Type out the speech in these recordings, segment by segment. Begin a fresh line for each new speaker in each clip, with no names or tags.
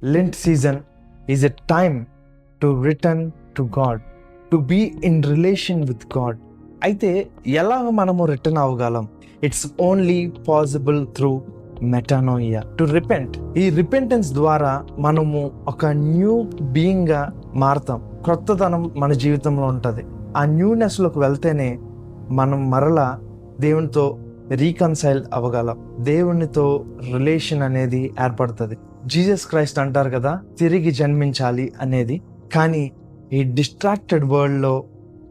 Lent season is a time to return to God, to be in relation with God. అయితే ఎలా మనము return అవ్వగలం? It's only possible through metanoia, to repent. ఈ repentance ద్వారా మనము ఒక న్యూ బీయింగ్ గా మారతాం. క్రొత్తదనం మన జీవితంలో ఉంటుంది. ఆ న్యూనెస్ లోకి వెళ్తేనే మనం మరలా దేవునితో రీకన్సైల్ అవ్వగలం. దేవునితో రిలేషన్ అనేది ఏర్పడుతుంది. జీసస్ క్రైస్ట్ అంటారు కదా, తిరిగి జన్మించాలి అనేది. కానీ ఈ డిస్ట్రాక్టెడ్ వరల్డ్ లో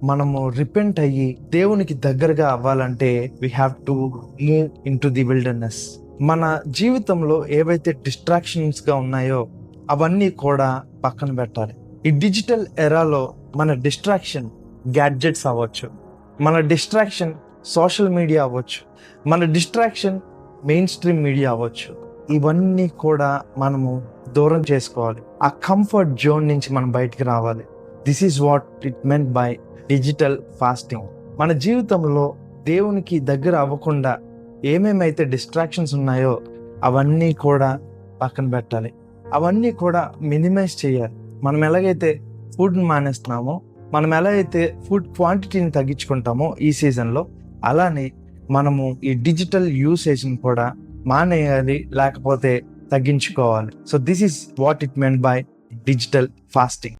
మనము రిపెంట్ అయ్యి దేవునికి దగ్గరగా అవ్వాలంటే we have to move in to the wilderness. మన జీవితంలో ఏవైతే డిస్ట్రాక్షన్స్ గా ఉన్నాయో అవన్నీ కూడా పక్కన పెట్టాలి. ఈ డిజిటల్ ఎరాలో మన డిస్ట్రాక్షన్ గ్యాడ్జెట్స్ అవ్వచ్చు, మన డిస్ట్రాక్షన్ సోషల్ మీడియా అవ్వచ్చు, మన డిస్ట్రాక్షన్ మెయిన్ స్ట్రీమ్ మీడియా అవ్వచ్చు. ఇవన్నీ కూడా మనము దూరం చేసుకోవాలి. ఆ కంఫర్ట్ జోన్ నుంచి మనం బయటికి రావాలి. This is what it meant by digital fasting. మన జీవితంలో దేవునికి దగ్గర అవ్వకుండా ఏమేమైతే డిస్ట్రాక్షన్స్ ఉన్నాయో అవన్నీ కూడా పక్కన పెట్టాలి. అవన్నీ కూడా మినిమైజ్ చేయాలి. మనం ఎలాగైతే ఫుడ్ని మానేస్తున్నామో, మనం ఎలాగైతే ఫుడ్ క్వాంటిటీని తగ్గించుకుంటామో ఈ సీజన్లో, అలానే మనము ఈ డిజిటల్ యూసేజ్ని కూడా మానేయాలి, లేకపోతే తగ్గించుకోవాలి. So this is what it meant by digital fasting.